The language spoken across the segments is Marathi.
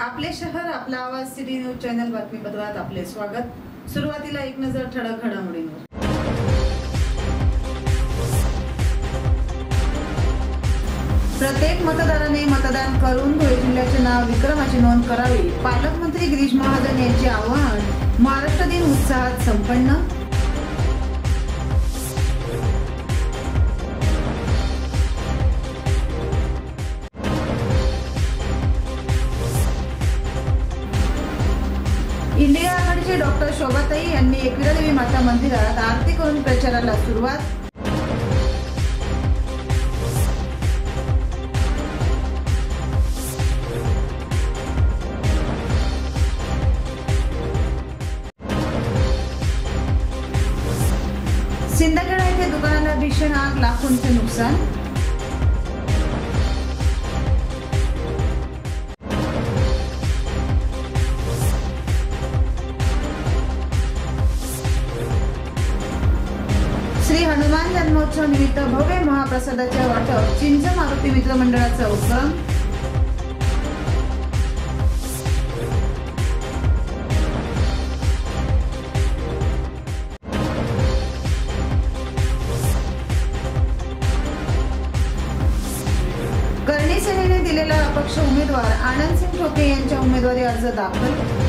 आपले शहर आपला आवाज सिटी न्यूज चॅनल बातमीपत्रात आपले स्वागत। सुरुवातीला एक नजर ठळक घडामोडींवर। प्रत्येक मतदाराने मतदान करून धुळे जिल्ह्याचे नाव विक्रमाची नोंद करावी, पालकमंत्री गिरीश महाजन यांचे आवाहन। महाराष्ट्र दिन उत्साहात संपन्न। इंडिया आघाडीचे डॉक्टर शोभाताई यांनी एकविरा देवी माता मंदिरात आरती करून प्रचाराला सुरुवात। सिंदखेडा येथे दुकानाला भीषण आग, लाखोंचे नुकसान। श्री हनुमान जन्मोत्सव निमित्त भव्य महाप्रसादाच्या वाटप, चिंच मारुती मित्र मंडळाचा उपक्रम। करणी सेनेने दिलेला अपक्ष उमेदवार आनंद सिंग ठोके यांच्या उमेदवारी अर्ज दाखल।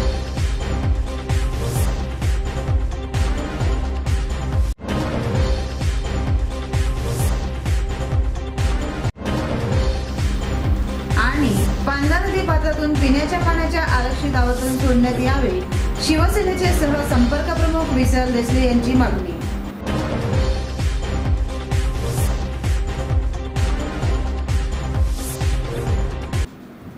पांझरा नदी पात्रातून पिण्याच्या पाण्याच्या आरक्षित आवर्तन सोडण्यात यावे, शिवसेनेचे सहसंपर्क प्रमुख विशाल देसले यांची मागणी।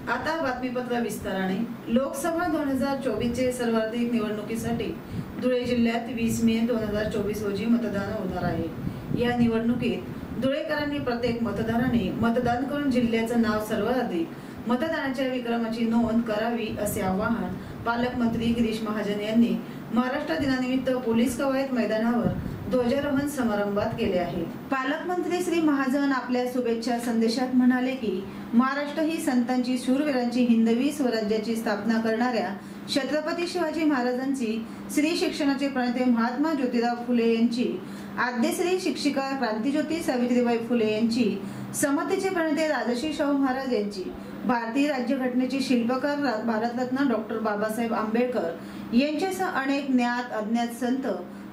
आता बातमीपत्र विस्ताराने। लोकसभा 2024 चे सर्वाधिक निवडणुकीसाठी धुळे जिल्ह्यात 20 मे 2024 रोजी मतदान होणार आहे। या निवडणुकीत धुळेकरांनी प्रत्येक मतदाराने मतदान करून जिल्ह्याचं नाव सर्वाधिक मतदानाच्या विक्रमाची नोंद करावी, असे आवाहन पालकमंत्री गिरीश महाजन यांनी महाराष्ट्र दिनानिमित्त पोलीस कवायत मैदानावर ध्वजारोहण समारंभात केले आहे। पालकमंत्री श्री महाजन आपल्या शुभेच्छा संदेशात म्हणाले की महाराष्ट्र ही संतांची, शूरवीरांची, हिंदवी स्वराज्याची स्थापना करणाऱ्या छत्रपती शिवाजी महाराजांची, स्त्री शिक्षणाचे प्रणेते महात्मा ज्योतिराव फुले यांची, आद्यश्री शिक्षिका क्रांतिज्योती सावित्रीबाई फुले यांची, समतेचे प्रणेते राजर्षी शाहू महाराज यांची, भारतीय राज्यघटनेचे शिल्पकार भारतरत्न डॉक्टर बाबासाहेब आंबेडकर यांच्यासह अनेक ज्ञात अज्ञात संत,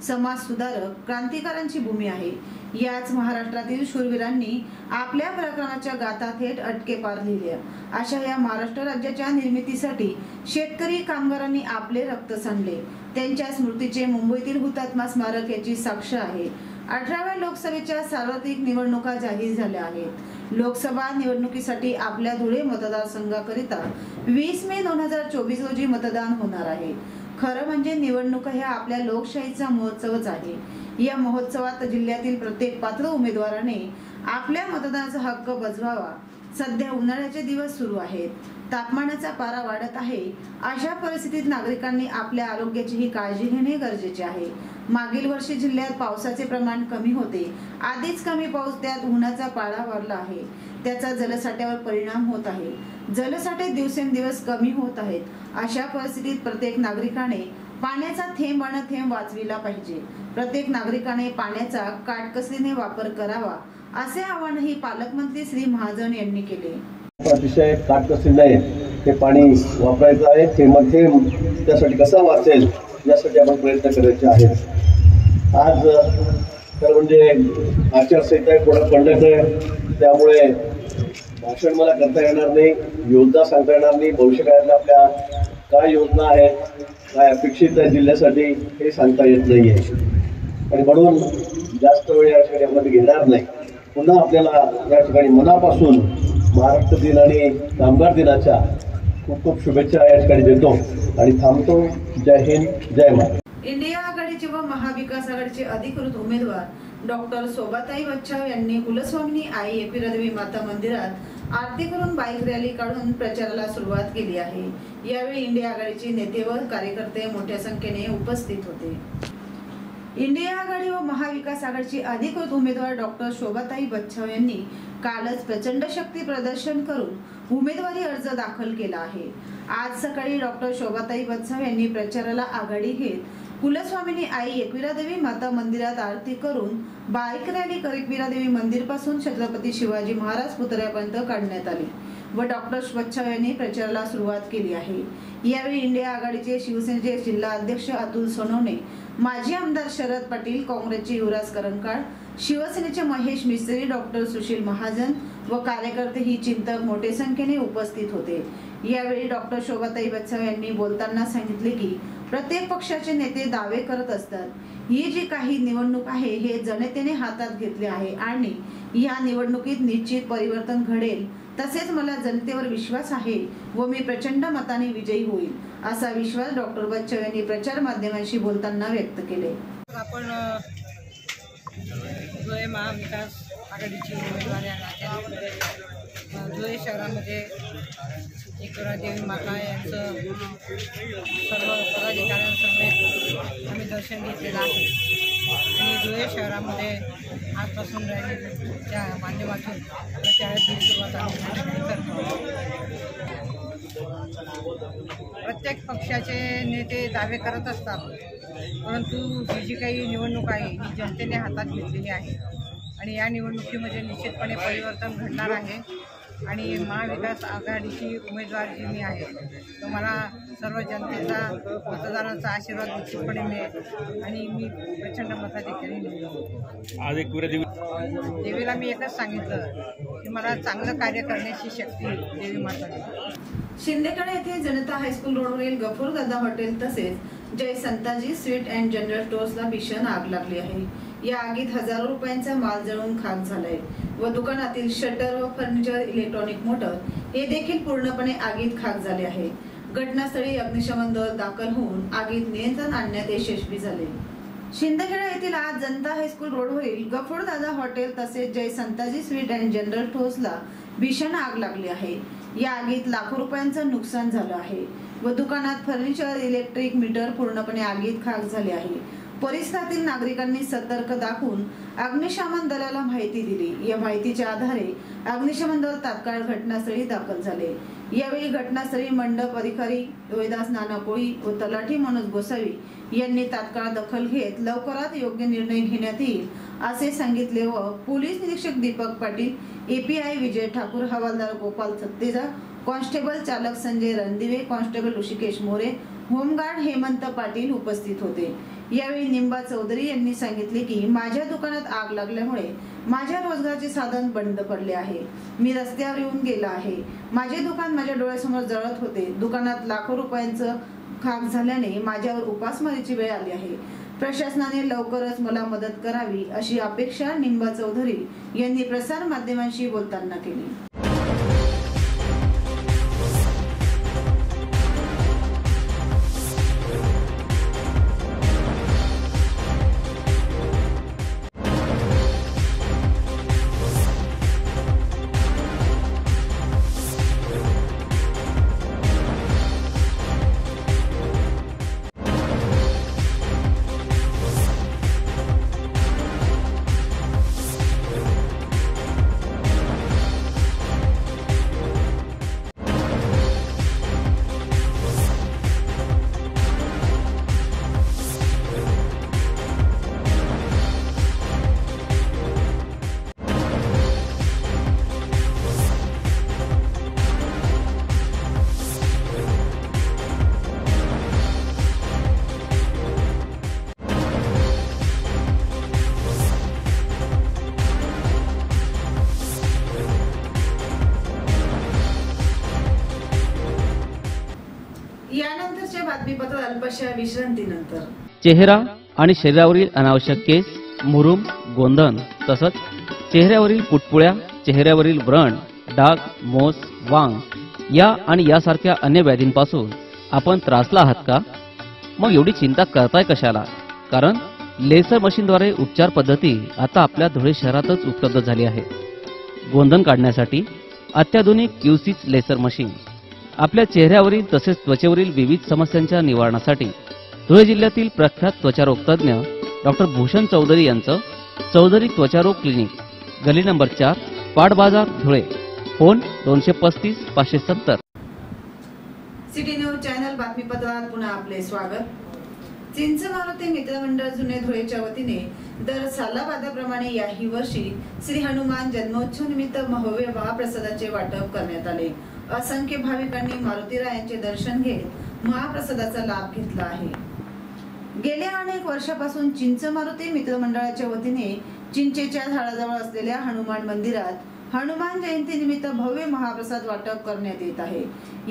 समाज सुधारक, क्रांतिकारांची भूमी आहे। याच महाराष्ट्रातील शूरवीरांनी आपल्या पराक्रमाच्या गाथा थेट अटके पार लिहिल्या। अशा या महाराष्ट्र राज्याच्या निर्मितीसाठी शेतकरी कामगारांनी आपले रक्त सांडले। त्यांच्या स्मृतीचे मुंबईतील हुतात्मा स्मारक याची साक्ष आहे। 18व्या लोकसभेच्या सार्वत्रिक निवडणुका जाहीर झाल्या आहेत। लोकसभा निवडणुकीसाठी आपल्या धुळे मतदारसंघाकरिता 20 मे 2024 रोजी मतदान होणार आहे। खरं म्हणजे निवडणुका ह्या आपल्या लोकशाहीचा महोत्सवच आहे। या महोत्सवात जिल्ह्यातील प्रत्येक पात्र उमेदवाराने आपल्या मतदानाचा हक्क बजवावा। सध्या उन्हाळ्याचे दिवस सुरू आहेत, तापमानाचा पारा वाढत आहे। अशा परिस्थितीत नागरिकांनी आपल्या आरोग्याचीही काळजी घेणे गरजेचे आहे। मागील वर्षी जिल्ह्यात पावसाचे प्रमाण कमी होते, आधीच कमी पाऊस, त्यात उन्हाचा पारा वाढला आहे। त्याचा जलसाठ्यावर परिणाम होत आहे। जलसाठे दिवसेंदिवस कमी होत आहेत। अशा परिस्थितीत प्रत्येक नागरिकाने पाण्याचा थेंब आणि थेंब वाचविला पाहिजे। प्रत्येक नागरिकाने पाण्याचा काटकसरीने वापर करावा, असे आवाहनही पालकमंत्री श्री महाजन यांनी केले। अतिशय काटकसरीने हे पाणी वापरायचं आहे। थेंब त्यासाठी कसा वाचेल यासाठी आपण प्रयत्न करायचे आहेत। आज तर म्हणजे आचारसंहिता कोणा पंडित आहे, त्यामुळे भाषण मला करता येणार नाही, योजना सांगता येणार नाही। भविष्यकाळातल्या आपल्या काय योजना आहेत, काय अपेक्षित आहे जिल्ह्यासाठी हे सांगता येत नाहीये आणि म्हणून जास्त वेळ या ठिकाणी आपण घेणार नाही। पुन्हा आपल्याला या ठिकाणी मनापासून महाराष्ट्र दिन आणि कामगार दिनाच्या खूप खूप शुभेच्छा या ठिकाणी देतो आणि थांबतो। जय हिंद, जय महाराष्ट्र। इंडिया आघाडीचे व महाविकास आघाडीचे अधिकृत उमेदवार डॉक्टर शोभाताई बच्छाव यांनी कुलस्वामिनी आई एकविरा देवी माता मंदिरात आरती करून बाईक रॅली काढून प्रचाराला सुरुवात केली आहे। यावेळी इंडिया आघाडीचे नेते व कार्यकर्ते मोठ्या संख्येने उपस्थित होते। इंडिया आघाडी व महाविकास आघाडीचे अधिकृत उमेदवार डॉक्टर शोभाताई बच्छाव यांनी कालच प्रचंड शक्ती प्रदर्शन करून उमेदवारी अर्ज दाखल केला आहे। आज सकाळी डॉक्टर शोभाताई बत्सव यांनी प्रचाराला आघाडी घेत कुलस्वामिनी आई एकविरादेवी माता मंदिरात आरती करून बाईक रॅली एकविरादेवी मंदिर पासून छत्रपती शिवाजी महाराज पुतळ्यापर्यंत काढण्यात आली व डॉक्टर बत्सव यांनी प्रचाराला सुरुवात केली आहे। यावेळी इंडिया आघाडीचे शिवसेनेचे जिल्हा अध्यक्ष अतुल सोनवणे, माजी आमदार शरद पाटील, काँग्रेसचे युवराज करंकाळ, शिवसेनेचे महेश मिस्त्री, डॉक्टर सुशील महाजन व कार्यकर्ते ही चिंतक मोठ्या संख्येने उपस्थित होते। यावेळी डॉक्टर शोभाताई बत्सव यांनी बोलताना सांगितले की प्रत्येक पक्षाचे नेते दावे करत असतात, ही जी काही निवडणूक आहे हे जनतेने हातात घेतले आहे आणि या निवडणुकीत निश्चित परिवर्तन घडेल, तसेच मला जनतेवर विश्वास आहे व मी प्रचंड मताने विजयी होईल, असा विश्वास डॉक्टर बत्सव यांनी प्रचार माध्यमांशी बोलताना व्यक्त केले। आपण धुळे महाविकास आघाडीची उमेदवारी धुळे शहरामध्ये एकविरादेवी माता यांचं सर्व पदाधिकाऱ्यांसमवेत आम्ही दर्शन घेतलेलं आहे आणि धुळे शहरामध्ये आजपासून रॅलीच्या माध्यमातून प्रचाराची सुरुवात आम्ही करतो। प्रत्येक पक्षाचे नेते दावे करत असतात, परंतु ही जी काही निवडणूक आहे ही जनतेने हातात घेतलेली आहे आणि या निवडणुकीमध्ये निश्चितपणे परिवर्तन घडणार आहे आणि महाविकास आघाडीची उमेदवार जी मी आहे तो मला सर्व जनतेचा मतदारांचा आशीर्वाद निश्चितपणे मिळेल आणि मी प्रचंड मताधिक्याने निवडून आज देवीला मी एकच सांगितलं की मला चांगलं कार्य करण्याची शक्ती देवी माता देते। शिंदेकडे येथे जनता हायस्कूल रोडवरील गफूरदादा हॉटेल तसेच जय संताजी स्वीट अँड जनरल स्टोर्सला भीषण आग लागली आहे। या आगीत हजारो रुपयांचा माल जळून खाक झालाय व दुकानातील शटर व फर्निचर, इलेक्ट्रॉनिक मोटर हे देखील पूर्णपणे आगीत खाक झाले आहे। घटनास्थळी अग्निशमन दल दाखल होऊन आगीत नियंत्रण आणण्यात यशस्वी झाले। शिंदखेडा येथील आज जनता हायस्कूल रोडवरील गफूरदादा हॉटेल तसेच जय संताजी स्वीट अँड जनरल स्टोर्सला भीषण आग लागली आहे। या आगीत लाखो रुपयांचं नुकसान झालं आहे व दुकानात फर्निचर, इलेक्ट्रिक मीटर पूर्णपणे आगीत खाक झाले आहे। परिसरातील नागरिकांनी सतर्क दाखवून अग्निशमन दलाला माहिती दिली। या माहितीच्या आधारे अग्निशमन दल तात्काळ घटनास्थळी दाखल झाले। यावेळी घटनास्थळी मंडप अधिकारी रोहिदास नाना कोळी व तलाठी मनोज गोसावी यांनी तात्काळ दखल घेत लवकरात योग्य निर्णय घेण्यात येईल असे सांगितले व पोलीस निरीक्षक दीपक पाटील, एपीआय विजय ठाकूर, हवालदार गोपाल सत्तेजा, कॉन्स्टेबल चालक संजय रणदिवे, कॉन्स्टेबल ऋषिकेश मोरे, होमगार्ड हेमंत पाटील उपस्थित होते। यावेळी निंबा चौधरी यांनी सांगितले की माझ्या दुकानात आग लागल्यामुळे माझ्या रोजगाराचे साधन बंद पडले आहे। मी रस्त्यावर येऊन गेला आहे। माझे दुकान माझ्या डोळ्यासमोर जळत होते। दुकानात लाखो रुपयांचं खाक झाल्याने माझ्यावर उपासमारीची वेळ आली आहे। प्रशासनाने लवकरच मला मदत करावी अशी अपेक्षा निंबा चौधरी यांनी प्रसार माध्यमांशी बोलताना केली। यानंतरच्या बातमीपत्रात अल्पशा विश्रांतीनंतर चेहरा आणि शरीरावरील अनावश्यक केस, मुरूम, गोंधन तसंच चेहऱ्यावरील पुटपुळ्या, चेहऱ्यावरील व्रण, डाग, मोस, वांग या आणि यासारख्या अन्य व्याधींपासून आपण त्रासला आहात का? मग एवढी चिंता करताय कशाला? कारण लेसर मशीनद्वारे उपचार पद्धती आता आपल्या धुळे शहरातच उपलब्ध झाली आहे। गोंधन काढण्यासाठी अत्याधुनिक क्यूसिस लेसर मशीन, आपल्या चेहऱ्यावरील तसेच त्वचेवरील विविध समस्यांच्या निवारणासाठी धुळे जिल्ह्यातील प्रख्यात त्वचारोग तज्ञ डॉक्टर भूषण चौधरी यांचं चौधरी त्वचारोग क्लिनिक, गली नंबर 4, पाट बाजार, Dhule phone 235 570. City news channel बातमीपत्रात पुन्हा आपले स्वागत. चिंच मारुती मित्रमंडळ जुने धुळेच्या वतीने दर सालाबादाप्रमाणे याही वर्षी श्री हनुमान जन्मोत्सव निमित्त भव्य महाप्रसादाचे वाटप करण्यात आले. असंख्य भाविकांनी मारुतीरायांचे दर्शन घेत महाप्रसादाचा लाभ घेतला आहे. गेल्या अनेक वर्षापासून चिंच मारुती मित्रमंडळाच्या वतीने चिंचेच्या झाडाजवळ असलेल्या हनुमान मंदिरात हनुमान जयंती निमित्त भव्य महाप्रसाद वाटप करण्यात येत आहे.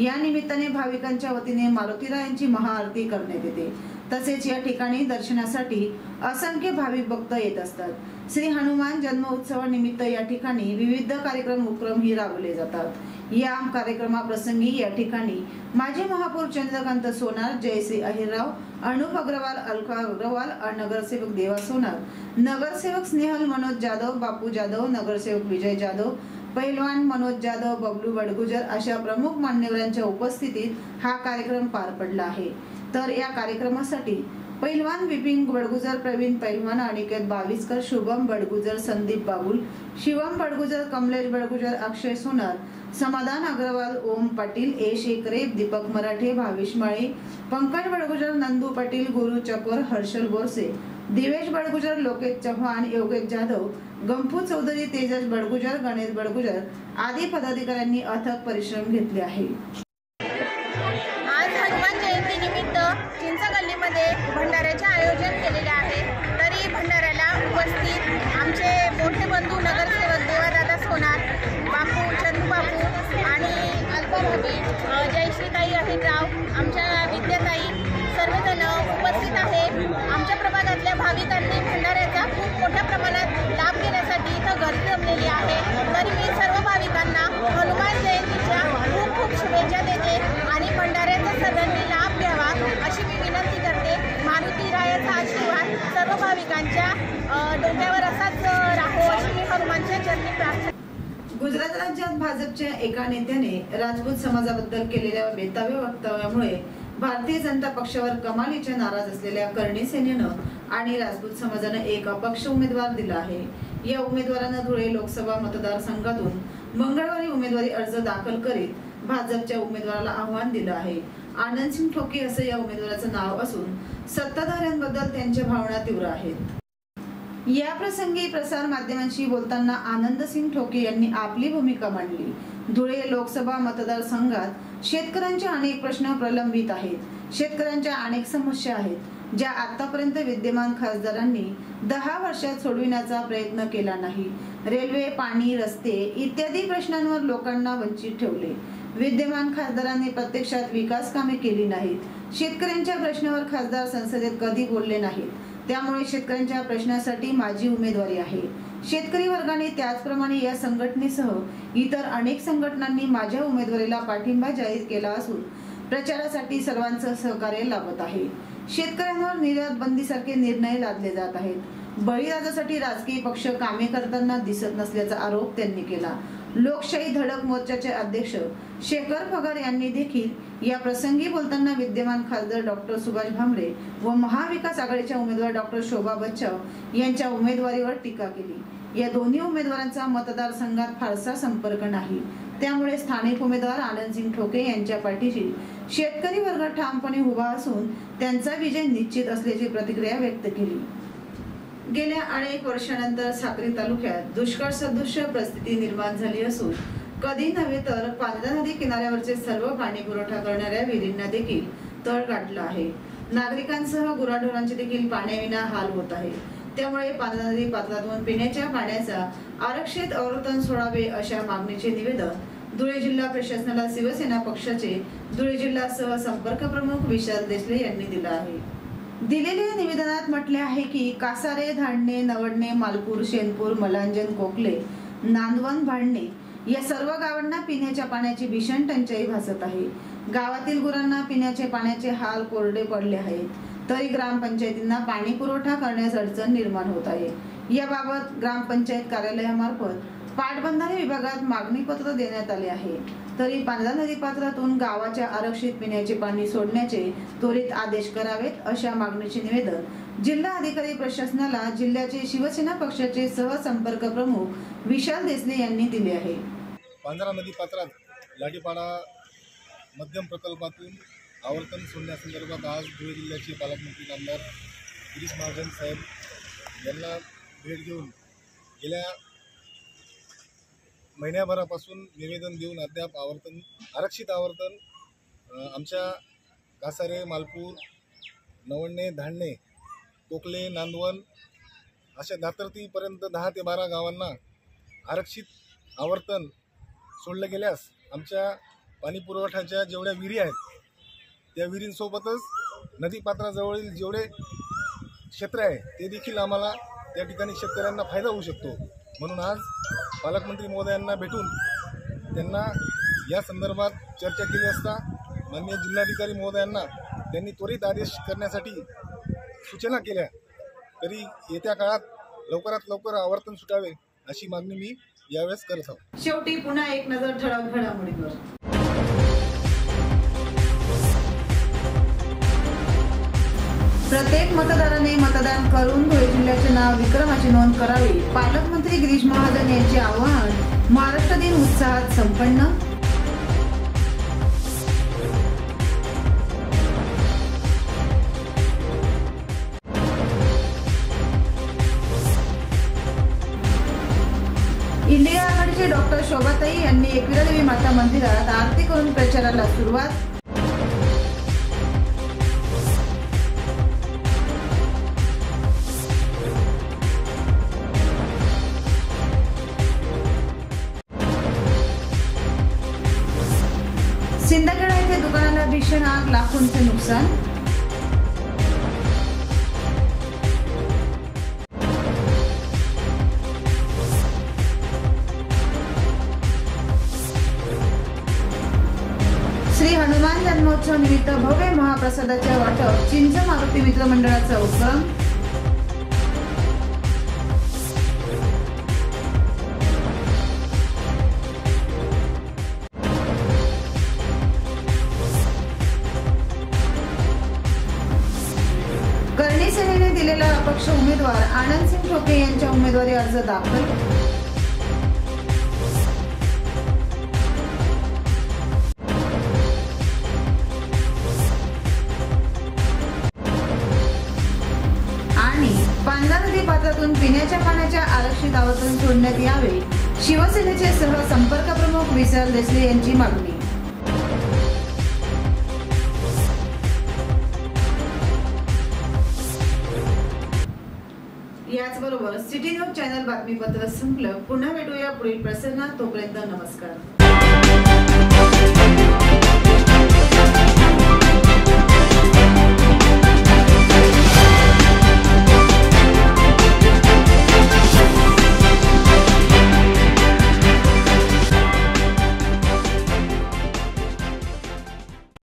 या निमित्ताने भाविकांच्या वतीने मारुतीरायांची महाआरती करण्यात येते. तसेच या ठिकाणी दर्शनासाठी असंख्य भाविक भक्त येत असतात. श्री हनुमान जन्म उत्सवानिमित्त या ठिकाणी विविध उपक्रमही राबवले जातात. या कार्यक्रमाप्रसंगी या ठिकाणी माजी महापौर चंद्रकांत सोनार, जयश्री अहिरराव, अनुप अग्रवाल, अलका अग्रवाल, नगरसेवक देवा सोनार, नगरसेवक स्नेहल मनोज जाधव, बापू जाधव, नगरसेवक विजय जाधव, पहिलवान मनोज जाधव, बबलू बडगुजर अशा प्रमुख मान्यवरांच्या उपस्थितीत हा कार्यक्रम पार पडला आहे. तर या कार्यक्रमासाठी पहिलवान विपिन बडगुजर, प्रवीण पहिलवान, अनिकेत बाविस्कर, शुभम बडगुजर, संदीप बाबुल, शिवम बडगुजर, कमलेश बडगुजर, अक्षय सोनार, समाधान अग्रवाल, ओम पाटील, एश एकरे, दीपक मराठे, भाविश माळे, पंकज बडगुजर, नंदू पाटील, गुरु चकोर, हर्षल बोरसे, दिवेश बडगुजर, लोकेश चव्हाण, योगेश जाधव, गंफू चौधरी, तेजस बडगुजर, गणेश बडगुजर आदी पदाधिकाऱ्यांनी अथक परिश्रम घेतले आहे. आज हनुमान जयंती निमित्त चिंच गल्लीमध्ये भंडाऱ्याचे आयोजन केलेले आहे. तरी भंडाऱ्याला उपस्थित आमचे मोठे बंधू नगरसेवक देवादादा सोनार, बापू चंदू बापू आणि अल्पाभावी जयश्रीताई अहिरराव, आमच्या विद्याताई सर्वजण उपस्थित आहे. आमच्या प्रभागातल्या भाविकांनी भंडाऱ्याचा खूप मोठ्या प्रमाणात लाभ घेण्यासाठी इथं गर्दी जमलेली आहे. तरी मी सर्व भाविकांना हनुमान जयंतीच्या खूप खूप शुभेच्छा देते आणि भंडाऱ्याचा सर्वांनी लाभ घ्यावा अशी मी विनंती करते. मारुतीरायाचा आशीर्वाद सर्व भाविकांच्या डोक्यावर असाच राहो अशी मी हनुमानच्या चरणी प्रार्थना. गुजरात राज्यात भाजपच्या एका नेत्याने राजपूत समाजाबद्दल केलेल्या बेताव्या वक्तव्यामुळे भारतीय जनता पक्षावर कमालीच्या नाराज असलेल्या करणी सेनेनं आणि राजपूत समाजानं एक अपक्ष उमेदवार दिला आहे. या उमेदवारानं धुळे लोकसभा मतदारसंघातून मंगळवारी उमेदवारी अर्ज दाखल करीत भाजपच्या उमेदवाराला आव्हान दिलं आहे. आनंदसिंग ठोके असं या उमेदवाराचं नाव असून सत्ताधाऱ्यांबद्दल त्यांच्या भावना तीव्र आहेत. या प्रसंगी प्रसार माध्यमांशी बोलताना आनंदसिंग ठोके यांनी आपली भूमिका मांडली. धुळे लोकसभा मतदारसंघात शेतकऱ्यांचे अनेक प्रश्न प्रलंबित आहेत. शेतकऱ्यांच्या अनेक समस्या आहेत ज्या आतापर्यंत विद्यमान खासदारांनी 10 वर्षात सोडविण्याचा प्रयत्न केला नाही. रेल्वे, पाणी, रस्ते इत्यादी प्रश्नांवर लोकांना वंचित ठेवले. विद्यमान खासदारांनी प्रत्यक्षात विकास कामे केली नाहीत. शेतकऱ्यांच्या प्रश्नावर खासदार संसदेत कधी बोलले नाहीत. त्यामुळे शेतकऱ्यांच्या प्रश्नासाठी माझी उमेदवारी आहे. शेतकरी वर्गाने त्याचप्रमाणे या संघटनेसह इतर अनेक संघटनांनी माझ्या उमेदवारीला पाठिंबा जाहीर केला असून प्रचारासाठी सर्वांचं सहकार्य लाभत आहे. शेतकऱ्यांवर निर्यात बंदीसारखे निर्णय लादले जात आहेत. बळीराजासाठी राजकीय पक्ष कामे करताना दिसत नसल्याचा आरोप त्यांनी केला. लोकशाही धडक मोर्चाचे अध्यक्ष शेखर पगार यांनी देखील या प्रसंगी बोलताना विद्यमान खासदार डॉक्टर सुभाष भामरे व महाविकास आघाडीच्या उमेदवार डॉक्टर शोभा बच्चाव यांच्या उमेदवारीवर टीका केली. या दोन्ही उमेदवारांचा मतदारसंघात फारसा संपर्क नाही. त्यामुळे स्थानिक उमेदवार आनंदसिंग ठोके यांच्या पाठीशी शेतकरी वर्ग ठामपणे उभा असून त्यांचा विजय निश्चित असल्याची प्रतिक्रिया व्यक्त केली. गेल्या अनेक वर्षानंतर साक्री तालुक्यात दुष्काळ सदृश परिस्थिती निर्माण झाली असून कधी नव्हे तर पांझरा नदी किनाऱ्यावरचे सर्व पाणी पुरवठा करणाऱ्या विहिरींना देखील तळ गाठला आहे. नागरिकांसह गुराढोरांचे देखील पाण्याविना हाल होत आहे. त्यामुळे पांझरा नदी पात्रातून पिण्याच्या पाण्याचा आरक्षित आवर्तन सोडावे अशा मागणीचे निवेदन धुळे जिल्हा प्रशासनाला शिवसेना पक्षाचे धुळे जिल्हा सह संपर्क प्रमुख विशाल देशले यांनी दिला आहे. दिलेल्या निवेदनात म्हटले आहे की कासारे, धाडणे, नवडणे, मालपूर, शेनपूर, मलांजन, कोकले, नांदवन, भाडणे या सर्व गावांना पिण्याच्या पाण्याची भीषण टंचाई भासत आहे. गावातील गुरांना पिण्याचे पाण्याचे हाल कोरडे पडले आहेत. तरी ग्रामपंचायतींना पाणी पुरवठा करण्यास अडचण निर्माण होत आहे. याबाबत ग्रामपंचायत कार्यालयामार्फत पाटबंधारे विभागात मागणी पत्र देण्यात आले आहे. तरी पांझरा नदी पात्रातून गावाच्या आरक्षित पिण्याचे पाणी सोडण्याचे त्वरित आदेश करावेत अशा मागणीचे निवेदन जिल्हा अधिकारी प्रशासनाला जिल्ह्याचे शिवसेना पक्षाचे सहसंपर्क प्रमुख विशाल देसले यांनी दिले आहे. पांझरा नदी पात्रात लाडीपाडा मध्यम प्रकल्पातून आवर्तन सोडण्यासंदर्भात आज धुळे जिल्ह्याचे पालकमंत्री आमदार गिरीश महाजन साहेब यांना भेट घेऊन गेल्या महिन्याभरापासून निवेदन देऊन अद्याप आरक्षित आवर्तन आमच्या कासारे, मालपूर, नवण्णे, धाडणे, कोकले, नांदवण अशा दातर्तीपर्यंत 10 ते 12 गावांना आरक्षित आवर्तन सोडलं गेल्यास आमच्या पाणीपुरवठ्याच्या जेवढ्या विहिरी आहेत त्या विहिरींसोबतच नदीपात्राजवळील जेवढे क्षेत्र आहे ते देखील आम्हाला त्या ठिकाणी शेतकऱ्यांना फायदा होऊ शकतो. म्हणून आज पालकमंत्री महोदयांना भेटून त्यांना या संदर्भात चर्चा केली असता माननीय जिल्हाधिकारी महोदयांना त्यांनी त्वरित आदेश करण्यासाठी सूचना केल्या. तरी येत्या काळात लवकरात लवकर आवर्तन सुटावे अशी मागणी मी यावेळेस करत आहोत. शेवटी पुन्हा एक नजर ठळक घडामोडीवर. प्रत्येक मतदाराने मतदान करून धुळे जिल्ह्याचे नाव विक्रमाची नोंद करावी. पालकमंत्री गिरीश महाजन यांचे आवाहन. महाराष्ट्र दिन उत्साहात संपन्न. इंडिया आघाडीचे डॉक्टर शोभाताई यांनी एकविरादेवी माता मंदिरात आरती करून प्रचाराला सुरुवात. सिंदखेडा येथे दुकानाला भीषण आग, लाखोंचे नुकसान. श्री हनुमान जन्मोत्सव निमित्त भव्य महाप्रसादाच्या वाटप. चिंच मारुती मित्र मंडळाचा उपक्रम. करणी सेनेने दिलेला अपक्ष उमेदवार आनंदसिंग ठोके यांच्या उमेदवारी अर्ज दाखल. आणि पांझरा नदी पात्रातून पिण्याच्या पाण्याच्या आरक्षित आवर्तन सोडण्यात यावे. शिवसेनेचे सहसंपर्क प्रमुख विशाल देसले यांची मागणी. याचबरोबर सिटी न्यूज चॅनल बातमीपत्र संपलं. पुन्हा भेटूया पुढील प्रसारणात. तोपर्यंत नमस्कार.